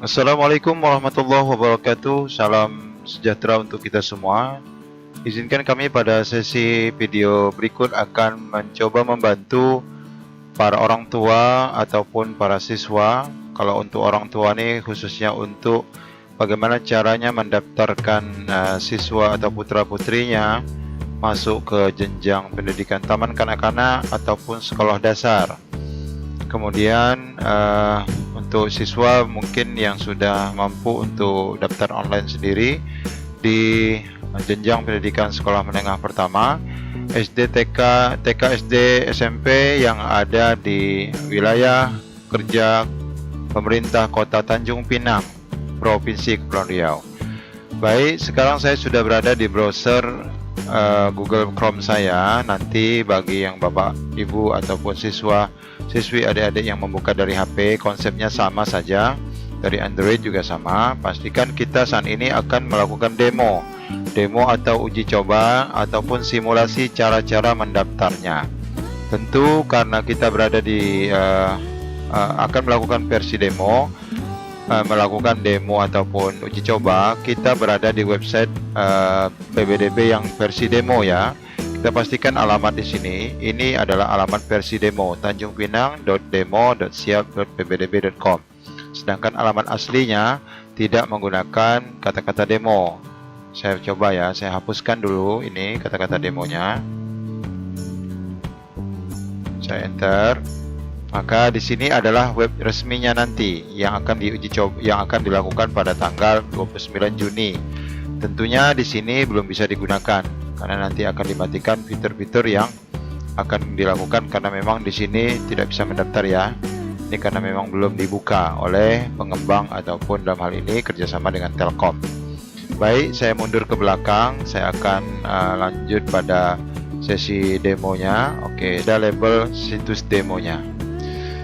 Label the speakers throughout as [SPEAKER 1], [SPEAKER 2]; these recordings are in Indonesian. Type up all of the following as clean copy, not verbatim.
[SPEAKER 1] Assalamualaikum warahmatullahi wabarakatuh. Salam sejahtera untuk kita semua. Izinkan kami pada sesi video berikut akan mencoba membantu para orang tua ataupun para siswa. Kalau untuk orang tua nih khususnya untuk bagaimana caranya mendaftarkan siswa atau putra-putrinya masuk ke jenjang pendidikan taman kanak-kanak ataupun sekolah dasar. Kemudian untuk siswa mungkin yang sudah mampu untuk daftar online sendiri di jenjang pendidikan sekolah menengah pertama, SD, TK, SD, SMP yang ada di wilayah kerja pemerintah Kota Tanjung Pinang, Provinsi Kepulauan Riau. Baik, sekarang saya sudah berada di browser Google Chrome saya. Nanti bagi yang Bapak, Ibu ataupun siswi adik-adik yang membuka dari HP, konsepnya sama saja. Dari Android juga sama. Pastikan kita saat ini akan melakukan demo atau uji coba ataupun simulasi cara-cara mendaftarnya. Tentu karena kita berada di akan melakukan versi demo, melakukan demo ataupun uji coba, kita berada di website PBDB yang versi demo ya. Kita pastikan alamat di sini. Ini adalah alamat versi demo, tanjungpinang.demo.siap.pbdb.com. Sedangkan alamat aslinya tidak menggunakan kata-kata demo. Saya coba ya, saya hapuskan dulu ini kata-kata demonya. Saya enter. Maka di sini adalah web resminya nanti yang akan diuji coba, yang akan dilakukan pada tanggal 29 Juni. Tentunya di sini belum bisa digunakan karena nanti akan dimatikan fitur-fitur yang akan dilakukan karena memang di sini tidak bisa mendaftar ya. Ini karena memang belum dibuka oleh pengembang ataupun dalam hal ini kerjasama dengan Telkom. Baik, saya mundur ke belakang. Saya akan lanjut pada sesi demonya. Oke, ada label situs demonya.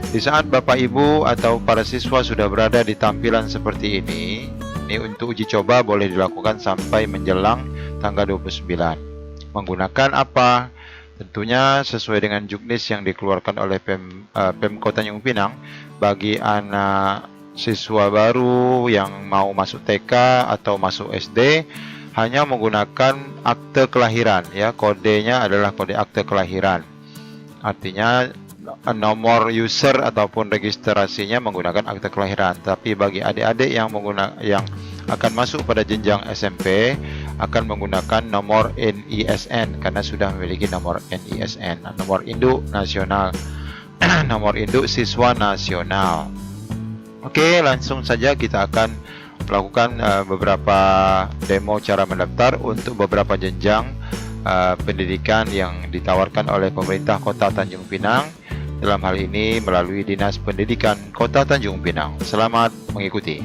[SPEAKER 1] Di saat Bapak Ibu atau para siswa sudah berada di tampilan seperti ini untuk uji coba boleh dilakukan sampai menjelang tanggal 29. Menggunakan apa? Tentunya sesuai dengan juknis yang dikeluarkan oleh Pemkot Tanjung Pinang bagi anak siswa baru yang mau masuk TK atau masuk SD hanya menggunakan akte kelahiran ya. Kodenya adalah kode akte kelahiran. Artinya nomor user ataupun registrasinya menggunakan akte kelahiran. Tapi bagi adik-adik yang akan masuk pada jenjang SMP akan menggunakan nomor NISN karena sudah memiliki nomor NISN, nomor induk nasional, nomor induk siswa nasional. Oke, langsung saja kita akan melakukan beberapa demo cara mendaftar untuk beberapa jenjang pendidikan yang ditawarkan oleh pemerintah Kota Tanjung Pinang. Dalam hal ini melalui Dinas Pendidikan Kota Tanjung Pinang. Selamat mengikuti.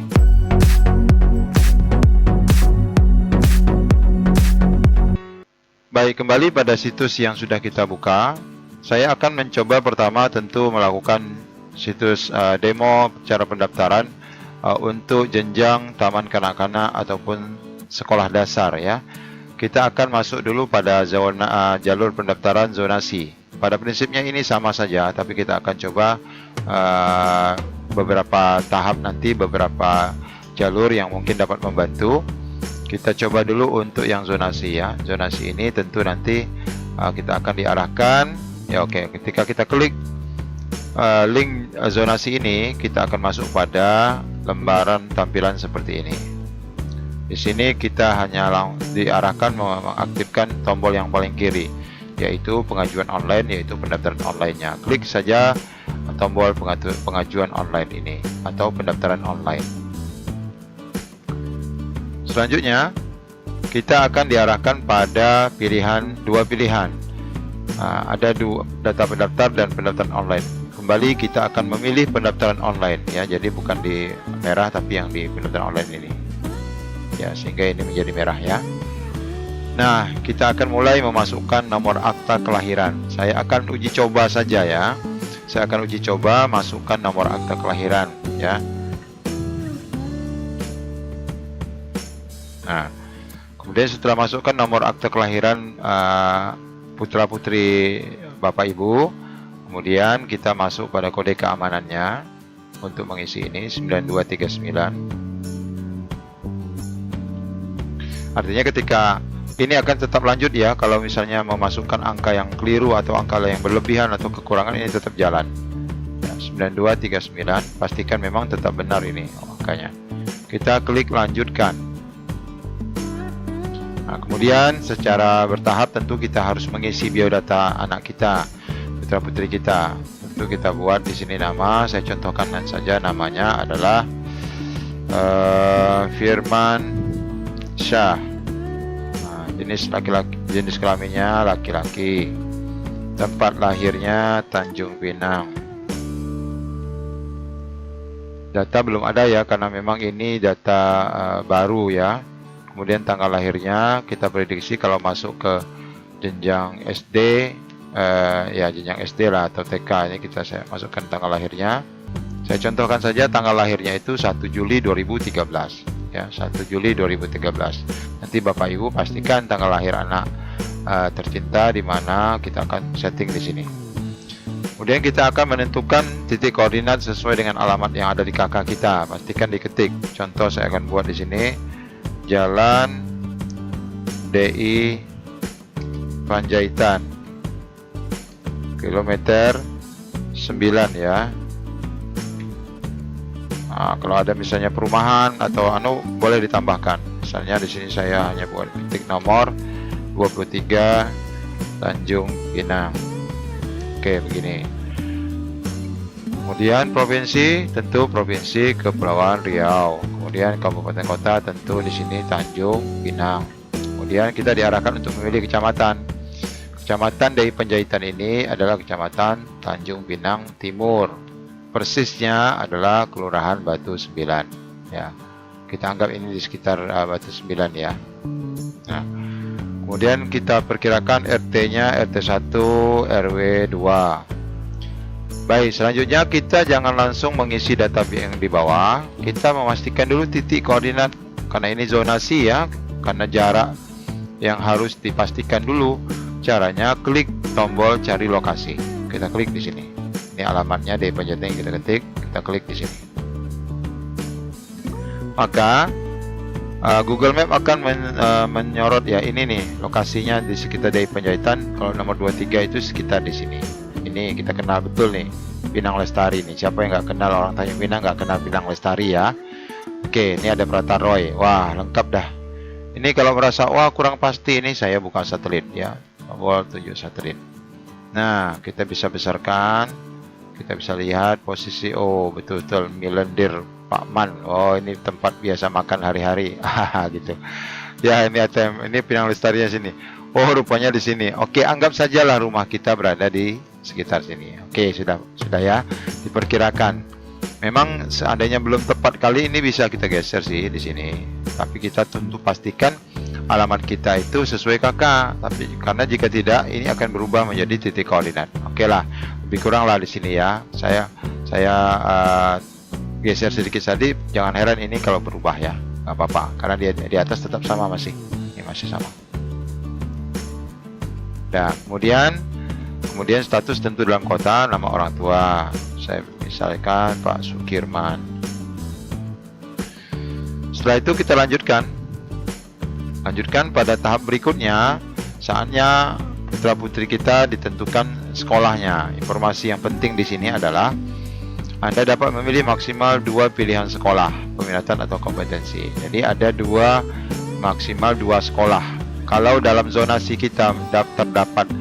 [SPEAKER 1] Baik, kembali pada situs yang sudah kita buka. Saya akan mencoba pertama tentu melakukan situs demo cara pendaftaran untuk jenjang taman kanak-kanak ataupun sekolah dasar ya. Kita akan masuk dulu pada zona jalur pendaftaran zonasi. Pada prinsipnya ini sama saja, tapi kita akan coba beberapa tahap nanti, beberapa jalur yang mungkin dapat membantu. Kita coba dulu untuk yang zonasi ya. Zonasi ini tentu nanti kita akan diarahkan ya. Oke, ketika kita klik link zonasi ini, kita akan masuk pada lembaran tampilan seperti ini. Di sini kita hanya diarahkan mengaktifkan tombol yang paling kiri, yaitu pengajuan online, yaitu pendaftaran online-nya. Klik saja tombol pengajuan online ini atau pendaftaran online. Selanjutnya kita akan diarahkan pada dua pilihan. Ada data pendaftar dan pendaftaran online. Kembali kita akan memilih pendaftaran online ya, jadi bukan di merah tapi yang di pendaftaran online ini ya, sehingga ini menjadi merah ya. Nah, kita akan mulai memasukkan nomor akta kelahiran. Saya akan uji coba saja ya. Saya akan uji coba masukkan nomor akta kelahiran ya. Nah, kemudian setelah masukkan nomor akte kelahiran putra putri Bapak Ibu, kemudian kita masuk pada kode keamanannya. untuk mengisi ini 9239. Artinya ketika ini akan tetap lanjut ya, kalau misalnya memasukkan angka yang keliru atau angka yang berlebihan atau kekurangan, ini tetap jalan ya, 9239. Pastikan memang tetap benar ini angkanya. Kita klik lanjutkan. Nah, kemudian secara bertahap tentu kita harus mengisi biodata anak kita, putra putri kita. Tentu kita buat di sini nama, saya contohkan saja, namanya adalah Firman Syah. Nah, jenis laki-laki, jenis kelaminnya laki-laki, tempat lahirnya Tanjung Pinang. Data belum ada ya, karena memang ini data baru ya. Kemudian tanggal lahirnya kita prediksi kalau masuk ke jenjang SD, ya jenjang SD lah atau TK, ini saya masukkan tanggal lahirnya. Saya contohkan saja tanggal lahirnya itu 1 Juli 2013 ya, 1 Juli 2013. Nanti Bapak Ibu pastikan tanggal lahir anak tercinta di mana, kita akan setting di sini. Kemudian kita akan menentukan titik koordinat sesuai dengan alamat yang ada di KK kita. Pastikan diketik. Contoh saya akan buat di sini, Jalan DI Panjaitan, kilometer 9 ya. Nah, kalau ada misalnya perumahan atau boleh ditambahkan. Misalnya di sini saya hanya buat titik nomor 23 Tanjung Pinang. Oke, begini. Kemudian provinsi, tentu Provinsi Kepulauan Riau. Kemudian kabupaten kota tentu di sini Tanjung Pinang. Kemudian kita diarahkan untuk memilih kecamatan. Kecamatan dari Panjaitan ini adalah Kecamatan Tanjung Pinang Timur. Persisnya adalah Kelurahan Batu 9 ya. Kita anggap ini di sekitar Batu 9 ya. Nah, kemudian kita perkirakan RT-nya RT 1 RW 2. Baik, selanjutnya kita jangan langsung mengisi data yang di bawah. Kita memastikan dulu titik koordinat, karena ini zonasi ya, karena jarak yang harus dipastikan dulu. Caranya klik tombol cari lokasi. Kita klik di sini. Ini alamatnya dari Panjaitan yang kita ketik, kita klik di sini. Maka Google Map akan menyorot ya, ini nih lokasinya di sekitar dari Panjaitan. Kalau nomor 23 itu sekitar di sini. Ini kita kenal betul nih, Pinang Lestari nih. Siapa yang nggak kenal orang Tanjung Pinang nggak kenal Pinang Lestari ya? Oke, ini ada Prata Roy. Wah, lengkap dah. Ini kalau merasa wah kurang pasti, ini saya buka satelit ya, tombol 7 satelit. Nah, kita bisa besarkan. Kita bisa lihat posisi, oh betul-betul Milendir Pak Man. Oh, ini tempat biasa makan hari-hari. Gitu. Ya, ini ATM, ini Pinang Lestarinya sini. Oh, rupanya di sini. Oke, anggap sajalah rumah kita berada di sekitar sini. Oke, sudah ya. Diperkirakan. Memang seandainya belum tepat kali ini bisa kita geser sih di sini. Tapi kita tentu pastikan alamat kita itu sesuai KK. Tapi karena jika tidak, ini akan berubah menjadi titik koordinat. Oke lah, lebih kurang lah di sini ya. Saya geser sedikit tadi. Jangan heran ini kalau berubah ya, nggak apa-apa. Karena dia di atas tetap sama masih. Ini masih sama. Nah, kemudian status tentu dalam kota, nama orang tua. Saya misalkan Pak Sukirman. Setelah itu kita lanjutkan pada tahap berikutnya. Saatnya putra putri kita ditentukan sekolahnya. Informasi yang penting di sini adalah Anda dapat memilih maksimal 2 pilihan sekolah, peminatan atau kompetensi. Jadi ada maksimal 2 sekolah. Kalau dalam zonasi kita terdapat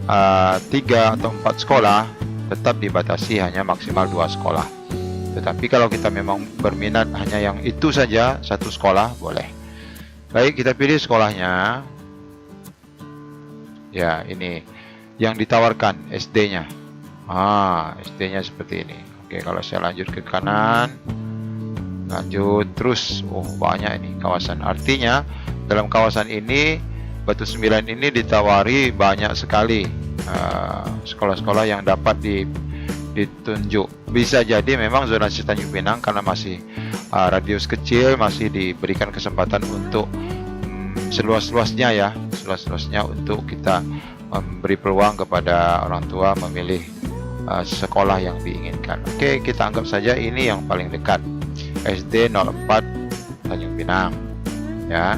[SPEAKER 1] 3 atau 4 sekolah, tetap dibatasi hanya maksimal 2 sekolah. Tetapi kalau kita memang berminat hanya yang itu saja, 1 sekolah boleh. Baik, kita pilih sekolahnya. Ya, ini yang ditawarkan SD-nya. SD-nya seperti ini. Oke, kalau saya lanjut ke kanan, lanjut terus. Oh, banyak ini kawasan. Artinya dalam kawasan ini Batu 9 ini ditawari banyak sekali sekolah-sekolah yang dapat ditunjuk. Bisa jadi memang zonasi Tanjung Pinang karena masih radius kecil, masih diberikan kesempatan untuk seluas-luasnya untuk kita memberi peluang kepada orang tua memilih sekolah yang diinginkan. Oke, kita anggap saja ini yang paling dekat, SD 04 Tanjung Pinang, ya,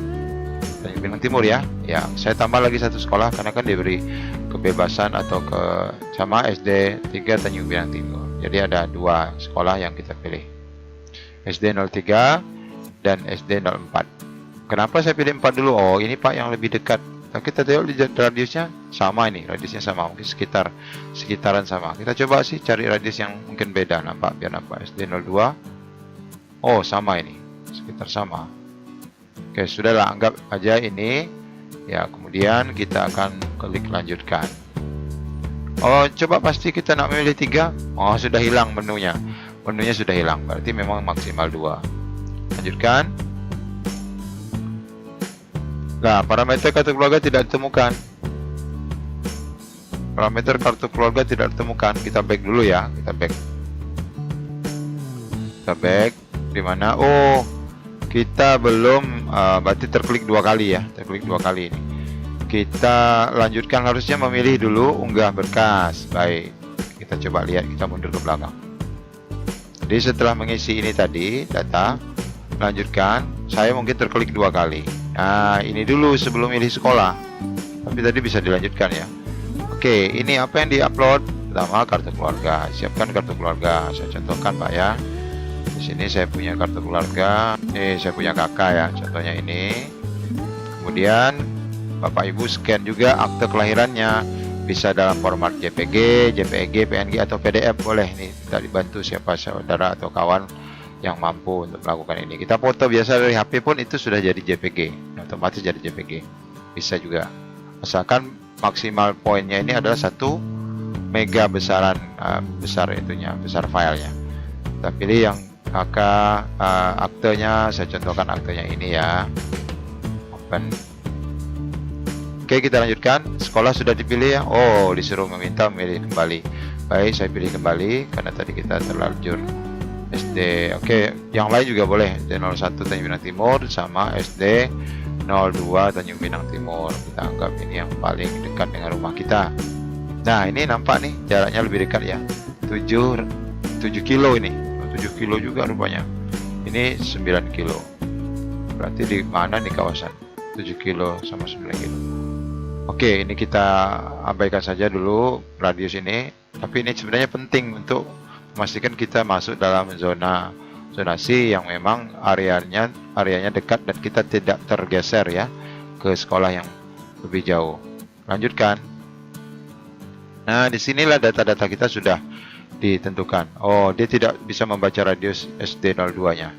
[SPEAKER 1] Tanjung Pinang Timur ya. Ya, saya tambah lagi satu sekolah karena kan diberi kebebasan atau sama SD 3 Tanjung Pinang Timur. Jadi ada dua sekolah yang kita pilih, SD 03 dan SD 04. Kenapa saya pilih 4 dulu? Oh, ini Pak yang lebih dekat. Nah, kita tengok radiusnya sama, ini radiusnya sama, mungkin sekitaran sama. Kita coba sih cari radius yang mungkin beda, biar nampak. SD 02. Oh, sama ini, sekitar sama. Oke, sudahlah, anggap aja ini. Ya, kemudian kita akan klik lanjutkan. Oh, coba pasti kita nak memilih 3. Oh, sudah hilang menunya. Menunya sudah hilang, berarti memang maksimal 2. Lanjutkan. Nah, parameter kartu keluarga tidak ditemukan. Parameter kartu keluarga tidak ditemukan. Kita back dulu ya. Kita back. Di mana? Oh, kita belum. Berarti terklik 2 kali ya. Terklik 2 kali ini. Kita lanjutkan, harusnya memilih dulu unggah berkas. Baik. Kita coba lihat. Kita mundur ke belakang. Jadi setelah mengisi ini tadi data, lanjutkan. Saya mungkin terklik 2 kali. Nah, ini dulu sebelum milih sekolah. Tapi tadi bisa dilanjutkan ya. Oke, ini apa yang diupload? Pertama, kartu keluarga. Siapkan kartu keluarga. Saya contohkan Pak ya. Di sini saya punya kartu keluarga. Ini saya punya kakak ya. Contohnya ini. Kemudian Bapak Ibu scan juga akte kelahirannya. Bisa dalam format JPG, JPEG, PNG atau PDF boleh. Nih, kita dibantu siapa saudara atau kawan yang mampu untuk melakukan ini. Kita foto biasa dari HP pun itu sudah jadi JPG, otomatis jadi JPG. Bisa juga. Asalkan maksimal poinnya ini adalah 1 mega besaran, besar filenya. Kita pilih yang kakak, aktenya. Saya contohkan aktenya ini ya. Open. Oke, kita lanjutkan. Sekolah sudah dipilih ya. Oh, disuruh meminta memilih kembali. Baik, saya pilih kembali karena tadi kita terlanjur SD. Oke, yang lain juga boleh. SD 01 Tanjung Pinang Timur sama SD 02 Tanjung Pinang Timur. Kita anggap ini yang paling dekat dengan rumah kita. Nah, ini nampak nih jaraknya lebih dekat ya. 7 kilo ini. 7 kilo juga rupanya. Ini 9 kilo. Berarti di mana nih kawasan? 7 kilo sama 9 kilo. Oke, ini kita abaikan saja dulu radius ini. Tapi ini sebenarnya penting untuk memastikan kita masuk dalam zonasi yang memang areanya dekat dan kita tidak tergeser ya ke sekolah yang lebih jauh. Lanjutkan. Nah, disinilah data-data kita sudah ditentukan. Oh, dia tidak bisa membaca radius SD 02-nya,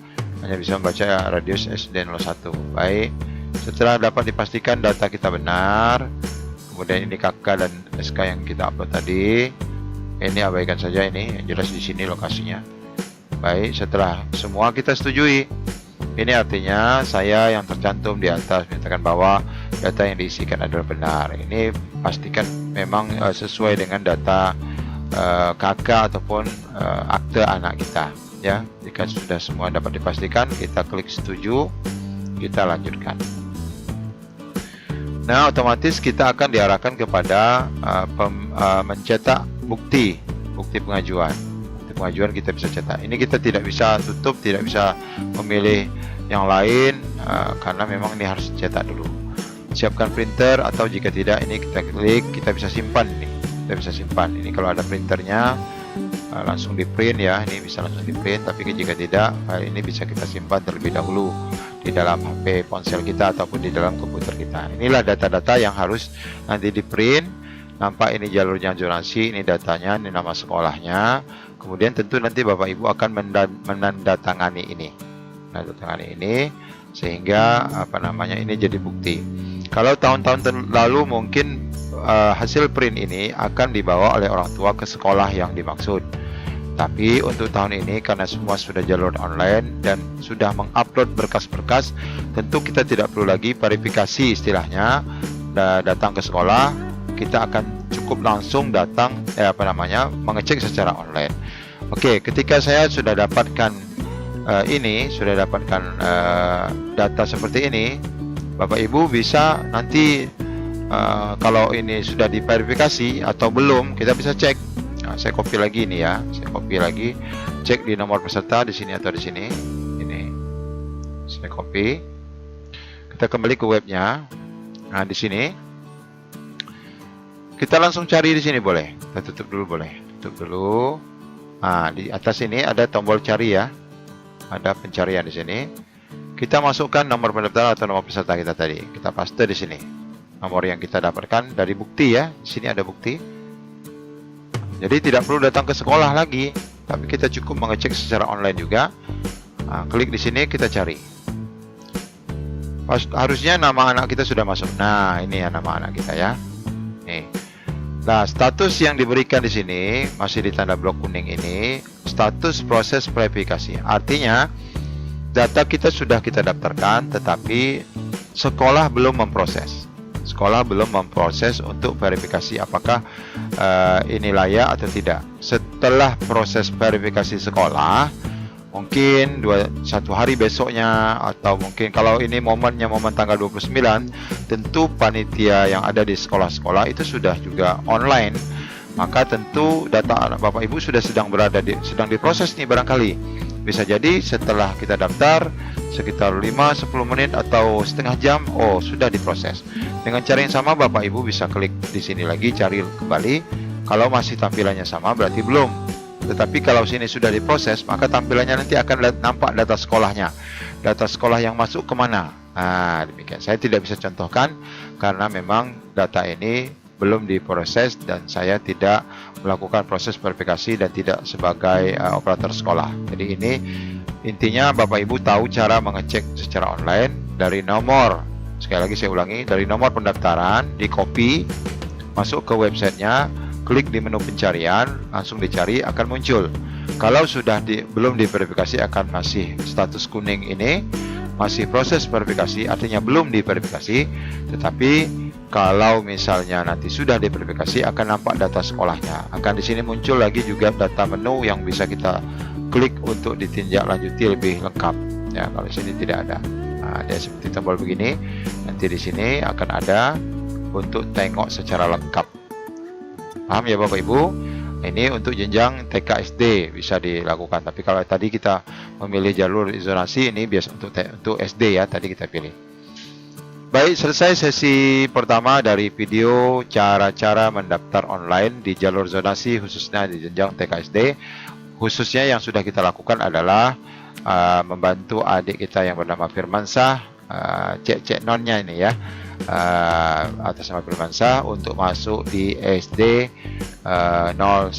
[SPEAKER 1] hanya bisa membaca radius SD 01. Baik. Setelah dapat dipastikan data kita benar, kemudian ini KK dan SK yang kita upload tadi. Ini abaikan saja, ini yang jelas di sini lokasinya. Baik, setelah semua kita setujui, ini artinya saya yang tercantum di atas menyatakan bahwa data yang diisikan adalah benar. Ini pastikan memang sesuai dengan data KK ataupun akte anak kita ya. Jika sudah semua dapat dipastikan, kita klik setuju, kita lanjutkan. Nah, otomatis kita akan diarahkan kepada mencetak bukti pengajuan. Bukti pengajuan kita bisa cetak. Ini kita tidak bisa tutup, tidak bisa memilih yang lain karena memang ini harus cetak dulu. Siapkan printer atau jika tidak ini kita klik, kita bisa simpan nih. Kita bisa simpan. Ini kalau ada printernya langsung di print ya. Ini bisa langsung di print, tapi jika tidak, file ini bisa kita simpan terlebih dahulu di dalam HP ponsel kita ataupun di dalam komputer kita. Inilah data-data yang harus nanti di print. Nampak ini jalurnya zonasi, ini datanya, ini nama sekolahnya. Kemudian tentu nanti Bapak Ibu akan menandatangani ini. Menandatangani ini sehingga ini jadi bukti. Kalau tahun-tahun lalu mungkin hasil print ini akan dibawa oleh orang tua ke sekolah yang dimaksud. Tapi untuk tahun ini karena semua sudah jalur online dan sudah mengupload berkas-berkas, tentu kita tidak perlu lagi verifikasi istilahnya. Datang ke sekolah, kita akan cukup langsung datang mengecek secara online. Oke, ketika saya sudah dapatkan data seperti ini, Bapak Ibu bisa nanti kalau ini sudah diverifikasi atau belum, kita bisa cek. Nah, Saya copy lagi ini ya, saya copy lagi, cek di nomor peserta di sini atau di sini. Ini saya copy. Kita kembali ke webnya. Nah, di sini kita langsung cari di sini boleh. Kita tutup dulu boleh. Tutup dulu. Nah, di atas ini ada tombol cari ya. Ada pencarian di sini. Kita masukkan nomor pendaftaran atau nomor peserta kita tadi. Kita paste di sini. Nomor yang kita dapatkan dari bukti ya. Di sini ada bukti. Jadi tidak perlu datang ke sekolah lagi, tapi kita cukup mengecek secara online juga. Nah, klik di sini kita cari. Harusnya nama anak kita sudah masuk. Nah, ini ya nama anak kita ya. Nih. Nah, status yang diberikan di sini masih di tanda blok kuning ini, status proses verifikasi. Artinya data kita sudah kita daftarkan, tetapi sekolah belum memproses. Sekolah belum memproses untuk verifikasi apakah ini layak atau tidak. Setelah proses verifikasi sekolah, mungkin satu hari besoknya, atau mungkin kalau ini momennya momen tanggal 29, tentu panitia yang ada di sekolah-sekolah itu sudah juga online. Maka tentu data anak Bapak Ibu sedang diproses nih barangkali. Bisa jadi setelah kita daftar sekitar 5-10 menit atau setengah jam, oh sudah diproses. Dengan cara yang sama Bapak Ibu bisa klik di sini lagi, cari kembali. Kalau masih tampilannya sama berarti belum. Tetapi kalau sini sudah diproses, maka tampilannya nanti akan nampak data sekolahnya. Data sekolah yang masuk kemana. Nah, demikian. Saya tidak bisa contohkan karena memang data ini belum diproses dan saya tidak melakukan proses verifikasi dan tidak sebagai operator sekolah. Jadi ini intinya Bapak Ibu tahu cara mengecek secara online dari nomor, sekali lagi saya ulangi, dari nomor pendaftaran, di copy, masuk ke websitenya, klik di menu pencarian, langsung dicari akan muncul. Kalau sudah belum diverifikasi akan masih status kuning ini, masih proses verifikasi, artinya belum diverifikasi. Tetapi kalau misalnya nanti sudah diverifikasi akan nampak data sekolahnya. Akan di sini muncul lagi juga data menu yang bisa kita klik untuk ditindaklanjuti lebih lengkap. Ya, kalau di sini tidak ada. Nah, dia seperti tombol begini. Nanti di sini akan ada untuk tengok secara lengkap. Paham ya Bapak Ibu? Ini untuk jenjang TK SD bisa dilakukan. Tapi kalau tadi kita memilih jalur zonasi, ini biasa untuk SD ya, tadi kita pilih. Baik, selesai sesi pertama dari video cara-cara mendaftar online di jalur zonasi khususnya di jenjang TK SD. Khususnya yang sudah kita lakukan adalah membantu adik kita yang bernama Firmansyah, cek nonnya ini ya, atas nama Firmansyah untuk masuk di SD 01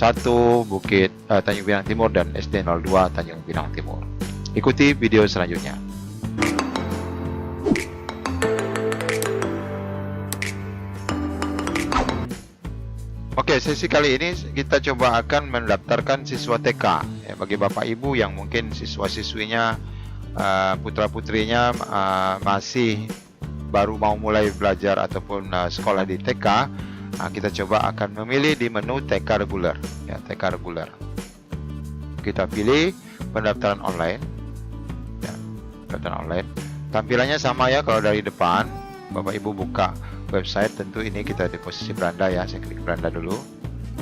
[SPEAKER 1] Bukit Tanjung Pinang Timur dan SD 02 Tanjung Pinang Timur. Ikuti video selanjutnya. Oke, sesi kali ini kita coba akan mendaftarkan siswa TK ya, bagi Bapak Ibu yang mungkin siswa-siswinya putra-putrinya masih baru mau mulai belajar ataupun sekolah di TK. Kita coba akan memilih di menu TK reguler ya, TK reguler. Kita pilih pendaftaran online ya, pendaftaran online. Tampilannya sama ya, kalau dari depan Bapak Ibu buka website, tentu ini kita di posisi beranda ya. Saya klik beranda dulu.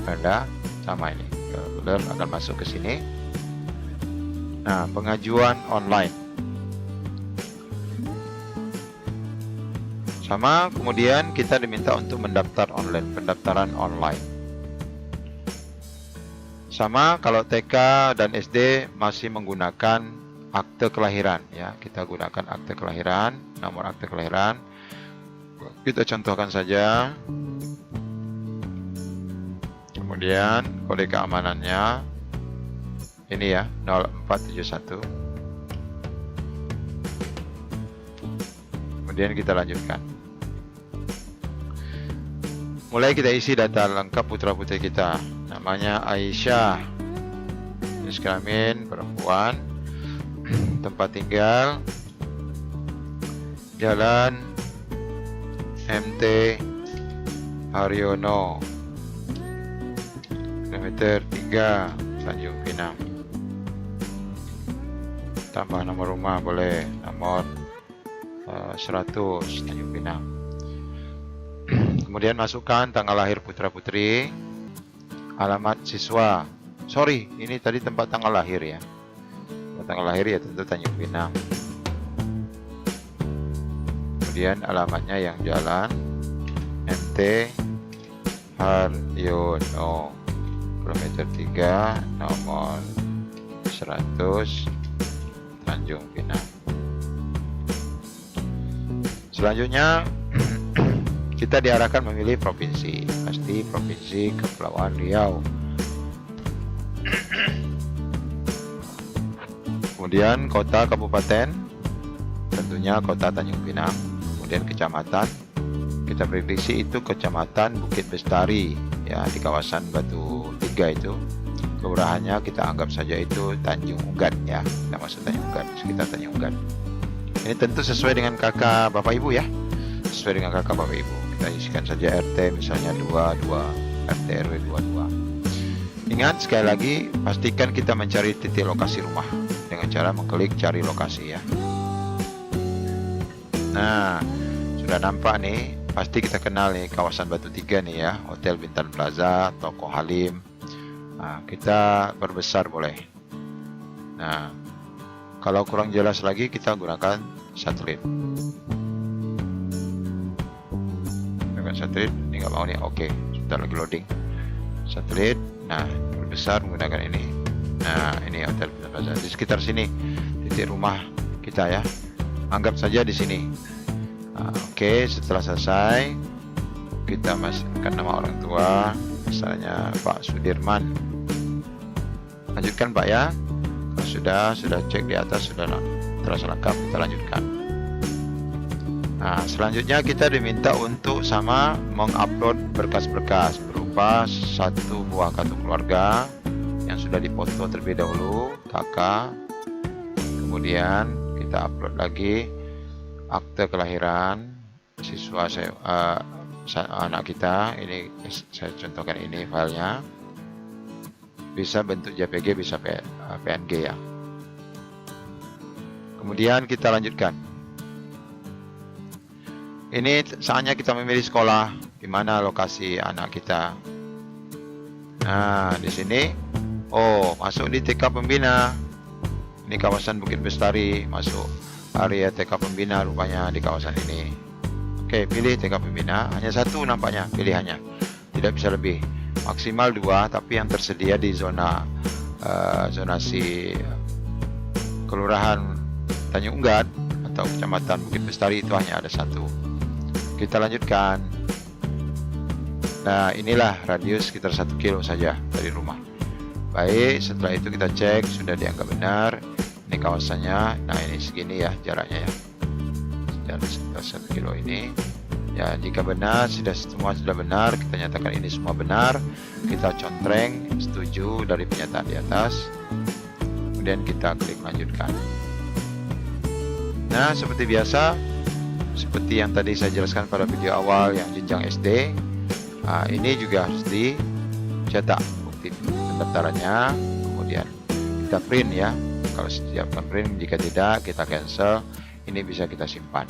[SPEAKER 1] Beranda sama ini. Reguler akan masuk ke sini. Nah, pengajuan online. Sama, kemudian kita diminta untuk mendaftar online, pendaftaran online. Sama, kalau TK dan SD masih menggunakan akte kelahiran ya. Kita gunakan akte kelahiran, nomor akte kelahiran. Kita contohkan saja. Kemudian kode keamanannya ini ya, 0471. Kemudian kita lanjutkan. Mulai kita isi data lengkap putra-putri kita. Namanya Aisyah, jenis kelamin perempuan, tempat tinggal, jalan MT Haryono, kilometer 3 Tanjung Pinang. Tambah nomor rumah boleh, nomor 100 Tanjung Pinang. Kemudian masukkan tanggal lahir putra-putri, alamat siswa. Sorry, ini tadi tempat tanggal lahir ya. Tempat tanggal lahir ya tentu Tanjung Pinang. Kemudian alamatnya yang jalan MT Haryono, kilometer 3, nomor 100, Tanjung Pinang. Selanjutnya kita diarahkan memilih provinsi, pasti Provinsi Kepulauan Riau. Kemudian kota kabupaten, tentunya kota Tanjung Pinang. Kemudian kecamatan, kita prediksi itu kecamatan Bukit Bestari ya, di kawasan Batu Tiga itu. Kelurahannya kita anggap saja itu Tanjung Ugan ya, kita masuk Tanjung Ugan, sekitar Tanjung Ugan. Ini tentu sesuai dengan kakak bapak ibu ya, sesuai dengan kakak bapak ibu. Kita isikan saja RT misalnya 22, RT RW 22. Ingat sekali lagi, pastikan kita mencari titik lokasi rumah dengan cara mengklik cari lokasi ya. Nah, sudah nampak nih, pasti kita kenal nih kawasan Batu Tiga nih ya, Hotel Bintan Plaza, Toko Halim. Nah, kita perbesar boleh. Nah, kalau kurang jelas lagi kita gunakan satelit. Satelit ini nggak mau nih, oke, sebentar lagi loading satelit. Nah, perbesar menggunakan ini. Nah, ini Hotel Bintan Plaza di sekitar sini, titik rumah kita ya, anggap saja di sini. Nah, oke, setelah selesai kita masukkan nama orang tua, misalnya Pak Sudirman. Lanjutkan Pak ya. Kalau sudah cek di atas, sudah terasa lengkap, kita lanjutkan. Nah, selanjutnya kita diminta untuk sama mengupload berkas-berkas berupa 1 buah kartu keluarga yang sudah dipoto terlebih dahulu, kakak. Kemudian kita upload lagi akte kelahiran siswa anak kita. Ini saya contohkan, ini filenya. Bisa bentuk JPG, bisa PNG ya. Kemudian kita lanjutkan. Ini saatnya kita memilih sekolah di mana lokasi anak kita. Nah, di sini, masuk di TK Pembina. Ini kawasan Bukit Bestari, masuk area TK Pembina rupanya di kawasan ini. Oke, pilih TK Pembina. Hanya 1 nampaknya pilihannya, tidak bisa lebih. Maksimal 2, tapi yang tersedia di zonasi Kelurahan Tanjung Ugan atau Kecamatan Bukit Bestari itu hanya ada 1. Kita lanjutkan. Nah, inilah radius sekitar 1 kilo saja dari rumah. Baik, setelah itu kita cek sudah dianggap benar. Ini kawasannya. Nah, ini segini ya jaraknya ya, jarak sekitar 1 kilo ini ya. Jika benar, semua sudah benar, kita nyatakan ini semua benar. Kita contreng setuju dari pernyataan di atas, kemudian kita klik lanjutkan. Nah, seperti biasa, seperti yang tadi saya jelaskan pada video awal yang jenjang SD, ini juga harus dicetak bukti pendaftarannya, kemudian kita print ya. Kalau siapkan print, jika tidak kita cancel. Ini bisa kita simpan.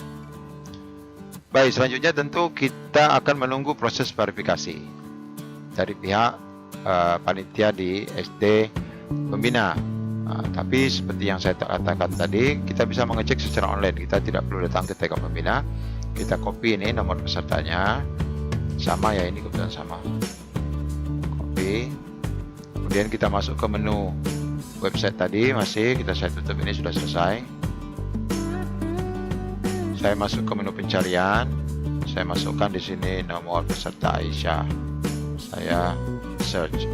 [SPEAKER 1] Baik, selanjutnya tentu kita akan menunggu proses verifikasi dari pihak panitia di SD Pembina. Tapi seperti yang saya katakan tadi, kita bisa mengecek secara online. Kita tidak perlu datang ke TK Pembina. Kita copy ini nomor pesertanya, sama ya, ini kebetulan sama. Copy. Kemudian kita masuk ke menu website tadi, saya tutup, ini sudah selesai. Saya masuk ke menu pencarian. Saya masukkan di sini nomor peserta Aisyah. Saya search.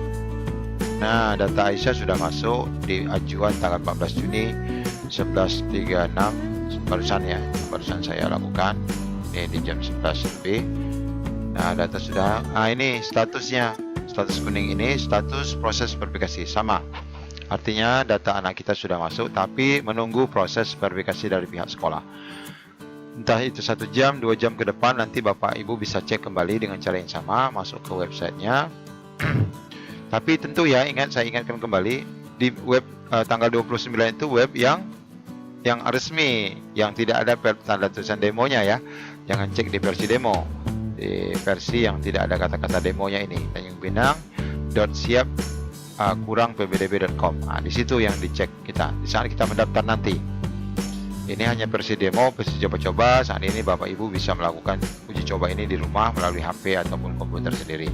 [SPEAKER 1] Nah, data Aisyah sudah masuk di ajuan tanggal 14 Juni 11.36 barusan saya lakukan. Ini di jam 11 lebih. Nah, data sudah. Ini statusnya, status kuning ini status proses verifikasi, sama. Artinya data anak kita sudah masuk, tapi menunggu proses verifikasi dari pihak sekolah. Entah itu 1 jam, 2 jam ke depan, nanti Bapak Ibu bisa cek kembali dengan cara yang sama, masuk ke websitenya. Tapi tentu ya, saya ingatkan kembali, di web tanggal 29 itu web yang resmi, yang tidak ada tanda tulisan demonya ya. Jangan cek di versi demo, di versi yang tidak ada kata-kata demonya ini. Tanjung Pinang siap kurang pbdb.com. Nah, di situ yang dicek kita di saat kita mendaftar nanti. Ini hanya versi demo, versi coba-coba. Saat ini Bapak Ibu bisa melakukan uji coba ini di rumah melalui HP ataupun komputer sendiri.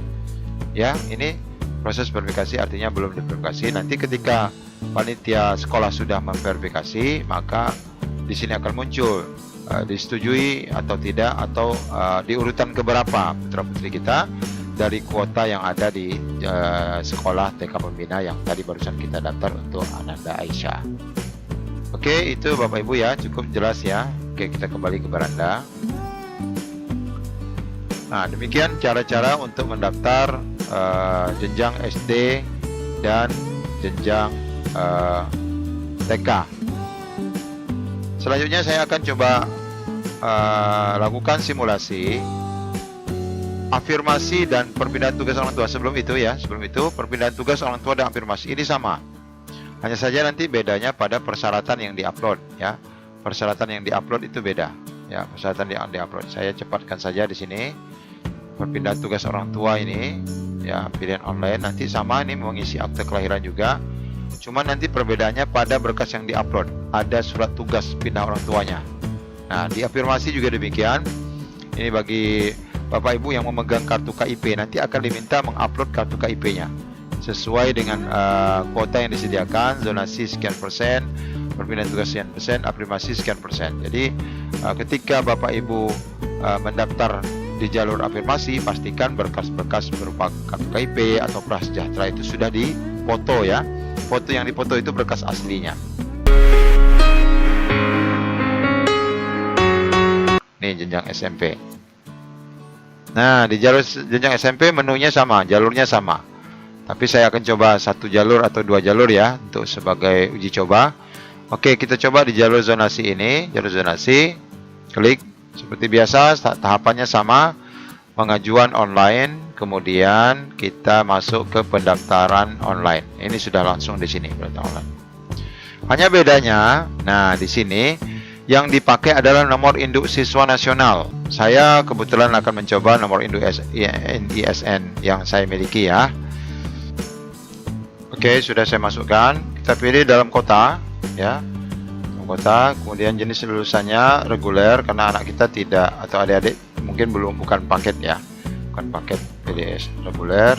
[SPEAKER 1] Ya, ini proses verifikasi, artinya belum diverifikasi. Nanti ketika panitia sekolah sudah memverifikasi, maka di sini akan muncul disetujui atau tidak, atau di urutan keberapa putra-putri kita dari kuota yang ada di sekolah TK Pembina yang tadi barusan kita daftar untuk Ananda Aisyah. Oke, itu Bapak Ibu ya, cukup jelas ya. Oke, kita kembali ke beranda. Nah, demikian cara-cara untuk mendaftar jenjang SD dan jenjang TK. Selanjutnya saya akan coba lakukan simulasi afirmasi dan perpindahan tugas orang tua. Sebelum itu perpindahan tugas orang tua dan afirmasi ini sama. Hanya saja nanti bedanya pada persyaratan yang diupload ya. Persyaratan yang diupload itu beda ya, persyaratan yang diupload. Saya cepatkan saja di sini. Perpindahan tugas orang tua ini ya, pilihan online nanti sama, ini mengisi akte kelahiran juga. Cuma nanti perbedaannya pada berkas yang diupload. Ada surat tugas pindah orang tuanya. Nah, di afirmasi juga demikian. Ini bagi Bapak Ibu yang memegang kartu KIP, nanti akan diminta mengupload kartu KIP-nya sesuai dengan kuota yang disediakan, zonasi sekian persen, perpindahan tugas sekian persen, afirmasi sekian persen. Jadi ketika Bapak Ibu mendaftar di jalur afirmasi, pastikan berkas-berkas berupa kartu KIP atau prasejahtera itu sudah dipoto ya. Foto yang dipoto itu berkas aslinya. Nih jenjang SMP. Nah, di jalur jenjang SMP menunya sama, jalurnya sama. Tapi saya akan coba satu jalur atau dua jalur ya, untuk sebagai uji coba. Oke, kita coba di jalur zonasi ini. Jalur zonasi, klik seperti biasa, tahapannya sama. Pengajuan online, kemudian kita masuk ke pendaftaran online. Ini sudah langsung di sini pendaftaran online. Hanya bedanya, nah di sini yang dipakai adalah nomor induk siswa nasional. Saya kebetulan akan mencoba nomor induk ISN yang saya miliki ya. Oke, sudah saya masukkan. Kita pilih dalam kota ya. Dalam kota, kemudian jenis lulusannya reguler karena anak kita tidak, atau adik-adik mungkin bukan paket ya. Bukan paket PDS, reguler.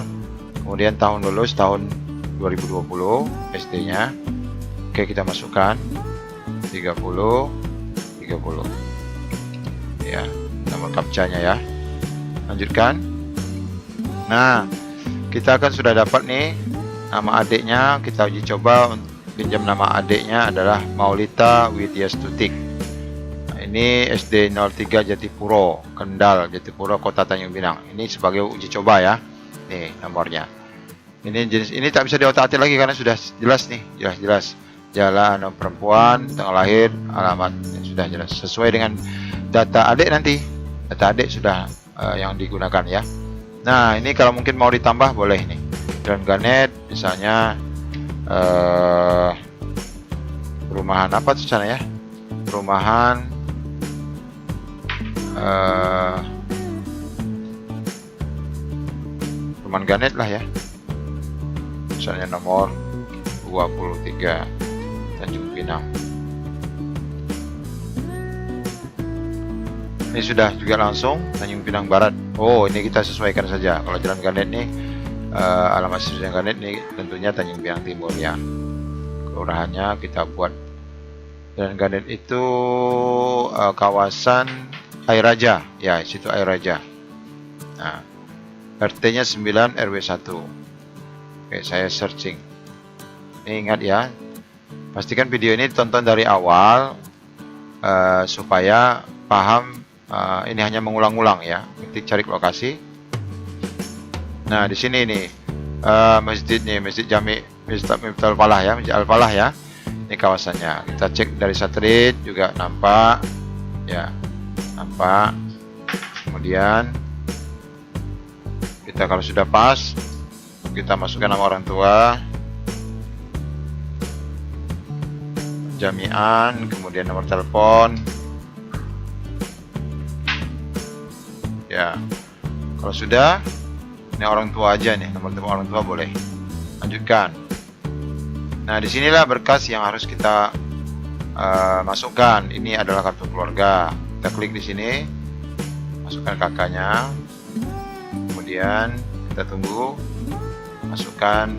[SPEAKER 1] Kemudian tahun lulus tahun 2020 SD-nya. Oke, kita masukkan 30 ya, nomor captcha-nya ya. Lanjutkan. Nah, kita akan sudah dapat nih nama adiknya. Kita uji coba, pinjam nama adiknya adalah Maulita Widyastutik. Nah, ini SD 03 Jatipuro, Kendal, Jatipuro, Kota Tanjung Pinang. Ini sebagai uji coba ya. Nih nomornya. Ini jenis ini tak bisa diotak-atik lagi karena sudah jelas nih, jelas. Jalan perempuan, tanggal lahir, alamat sudah jelas sesuai dengan data adik nanti. Data adik sudah yang digunakan ya. Nah, ini kalau mungkin mau ditambah boleh nih. Dan Ganet misalnya perumahan apa tuh sana ya? Perumahan perumahan Ganet lah ya. Misalnya nomor 23 Tanjung Pinang. Ini sudah juga langsung Tanjung Pinang Barat. Oh, ini kita sesuaikan saja. Kalau Jalan Ganet nih alamat Jalan Ganet nih tentunya Tanjung Pinang Timur ya. Kelurahannya kita buat Jalan Ganet itu kawasan Air Raja ya, situ Air Raja. Nah, RT-nya 9 RW 1. Oke, saya searching. Ini ingat ya, pastikan video ini tonton dari awal supaya paham. Ini hanya mengulang-ulang ya. Ketik cari lokasi. Nah, di sini nih masjid nih, Masjid Jami Miftahul Falah ya, Masjid Al Falah ya. Ini kawasannya. Kita cek dari satelit juga nampak ya, nampak. Kemudian kita kalau sudah pas, kita masukkan nama orang tua, jami'an, kemudian nomor telepon. Ya, kalau sudah, Ini orang tua aja nih, nomor telepon orang tua boleh. Lanjutkan. Nah, disinilah berkas yang harus kita masukkan. Ini adalah kartu keluarga. Kita klik di sini, masukkan kakaknya. Kemudian kita tunggu, masukkan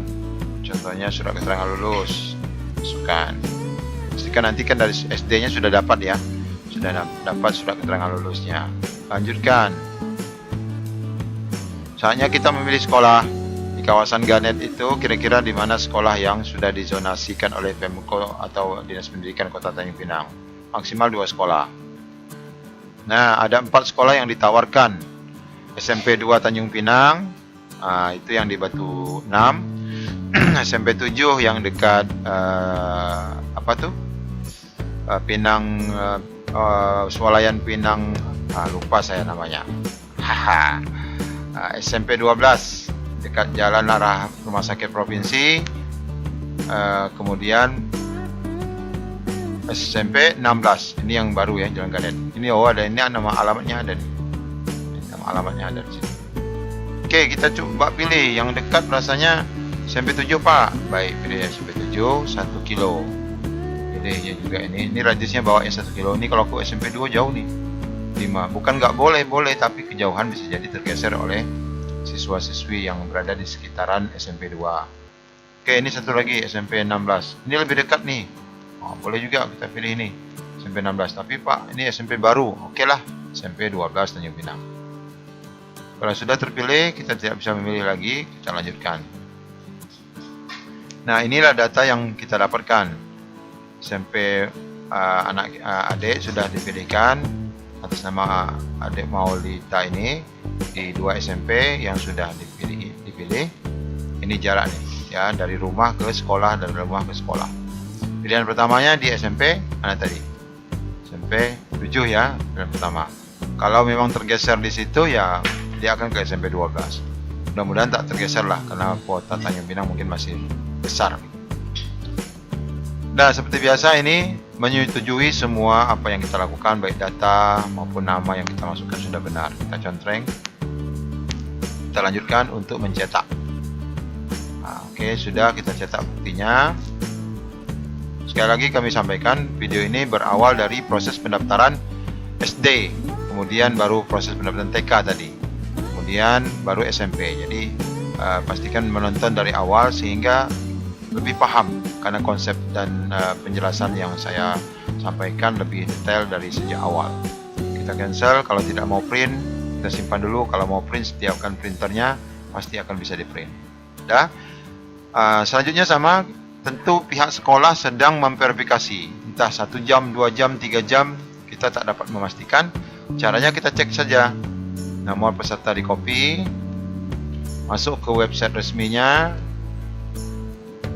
[SPEAKER 1] contohnya surat keterangan lulus, masukkan. Pastikan nanti kan dari SD-nya sudah dapat ya, sudah dapat surat keterangan lulusnya. Lanjutkan. Saatnya kita memilih sekolah. Di kawasan Ganet itu kira-kira di mana sekolah yang sudah dizonasikan oleh Pemko atau Dinas Pendidikan Kota Tanjung Pinang. Maksimal 2 sekolah. Nah, ada 4 sekolah yang ditawarkan. SMP 2 Tanjung Pinang, itu yang di Batu 6. SMP 7 yang dekat Pinang, Swalayan Pinang, lupa saya namanya. SMP 12 dekat jalan arah Rumah Sakit Provinsi. Kemudian SMP 16 ini yang baru ya, Jalan Ganet. Ini ada ini nama alamatnya ada nih. Nama alamatnya ada di sini. Oke, kita coba pilih yang dekat, rasanya SMP 7 Pak. Baik, pilih SMP 7 1 kilo. Pilihnya juga ini radiusnya bawahnya 1 kilo. Ini kalau ke SMP 2 jauh nih. 5. Bukan nggak boleh, tapi kejauhan bisa jadi tergeser oleh siswa-siswi yang berada di sekitaran SMP 2. Oke, ini satu lagi SMP 16. Ini lebih dekat nih. Boleh juga kita pilih ini SMP 16. Tapi Pak, ini SMP baru. Oke lah, SMP 12 Tanjung Pinang. Kalau sudah terpilih, kita tidak bisa memilih lagi. Kita lanjutkan. Nah, inilah data yang kita dapatkan. SMP adik sudah dipilihkan atas nama adik Maulita ini di 2 SMP yang sudah dipilih. Ini jarak nih ya, dari rumah ke sekolah, dari rumah ke sekolah. Pilihan pertamanya di SMP mana tadi? SMP 7 ya, pilihan pertama. Kalau memang tergeser di situ ya dia akan ke SMP 12. Mudah-mudahan tak tergeser lah, karena kuota Tanjung Pinang mungkin masih besar. Nah, seperti biasa ini menyetujui semua apa yang kita lakukan, baik data maupun nama yang kita masukkan sudah benar. Kita contreng. Kita lanjutkan untuk mencetak. Oke, sudah kita cetak buktinya. Sekali lagi kami sampaikan, video ini berawal dari proses pendaftaran SD, kemudian baru proses pendaftaran TK tadi, kemudian baru SMP. Jadi pastikan menonton dari awal sehingga lebih paham, karena konsep dan penjelasan yang saya sampaikan lebih detail dari sejak awal. Kita cancel. Kalau tidak mau print, kita simpan dulu. Kalau mau print, setiapkan printernya, pasti akan bisa di print. Selanjutnya sama, tentu pihak sekolah sedang memverifikasi, entah 1 jam, 2 jam, 3 jam, kita tak dapat memastikan. Caranya kita cek saja nomor peserta, di copy, masuk ke website resminya.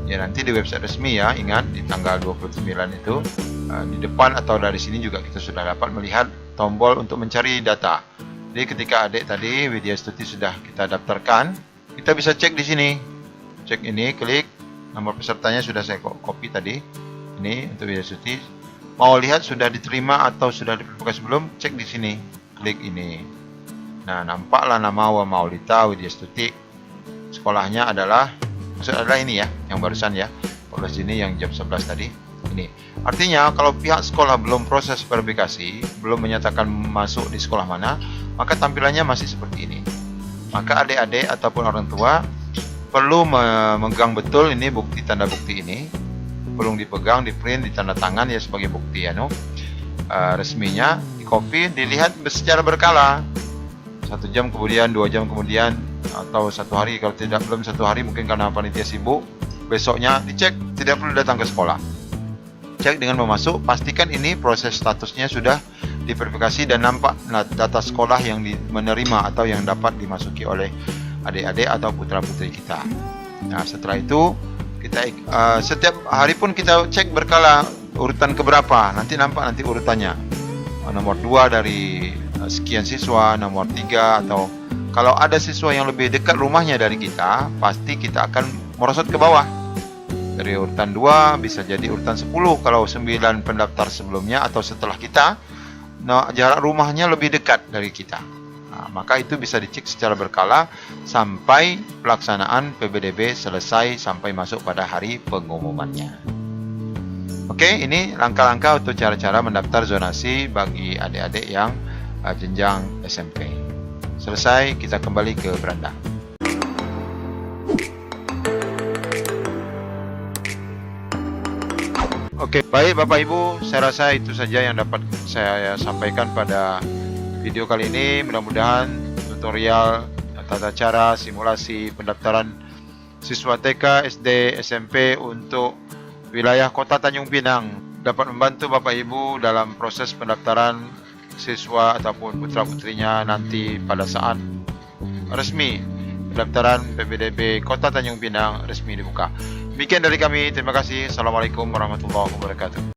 [SPEAKER 1] Ya, nanti di website resmi ya, ingat di tanggal 29 itu di depan atau dari sini juga kita sudah dapat melihat tombol untuk mencari data. Jadi ketika adik tadi Widya Stuti sudah kita daftarkan, kita bisa cek di sini. Cek ini, klik nomor pesertanya sudah saya copy tadi. Ini untuk Widya Stuti. Mau lihat sudah diterima atau sudah diverifikasi belum? Cek di sini. Klik ini. Nah, nampaklah nama Maulita Widya Stuti. Sekolahnya adalah ini ya, yang barusan ya, 14 Juni yang jam 11 tadi. Ini artinya kalau pihak sekolah belum proses verifikasi, belum menyatakan masuk di sekolah mana, maka tampilannya masih seperti ini. Maka adik-adik ataupun orang tua perlu memegang betul ini bukti, tanda bukti ini perlu dipegang, di print, ditanda tangan ya sebagai bukti ya, resminya, di copy, dilihat secara berkala. 1 jam kemudian, 2 jam kemudian, atau 1 hari. Kalau tidak, belum 1 hari mungkin karena panitia sibuk, besoknya dicek, tidak perlu datang ke sekolah. Cek dengan memasuk, pastikan ini proses statusnya sudah diverifikasi dan nampak data sekolah yang menerima atau yang dapat dimasuki oleh adik-adik atau putra-putri kita. Nah, setelah itu kita setiap hari pun kita cek berkala urutan keberapa, nanti nampak nanti urutannya. Nomor 2 dari sekian siswa, nomor 3, atau kalau ada siswa yang lebih dekat rumahnya dari kita, pasti kita akan merosot ke bawah. Dari urutan 2 bisa jadi urutan 10 kalau 9 pendaftar sebelumnya atau setelah kita, jarak rumahnya lebih dekat dari kita. Maka itu bisa dicek secara berkala sampai pelaksanaan PBDB selesai sampai masuk pada hari pengumumannya. Oke, ini langkah-langkah untuk cara-cara mendaftar zonasi bagi adik-adik yang jenjang SMP. Selesai, kita kembali ke beranda. Oke, baik Bapak Ibu, saya rasa itu saja yang dapat saya sampaikan pada video kali ini. Mudah-mudahan tutorial tata cara simulasi pendaftaran siswa TK, SD, SMP untuk wilayah Kota Tanjung Pinang dapat membantu Bapak Ibu dalam proses pendaftaran siswa ataupun putra-putrinya nanti pada saat resmi pendaftaran PBDB Kota Tanjung Pinang resmi dibuka. Demikian dari kami, terima kasih. Assalamualaikum warahmatullahi wabarakatuh.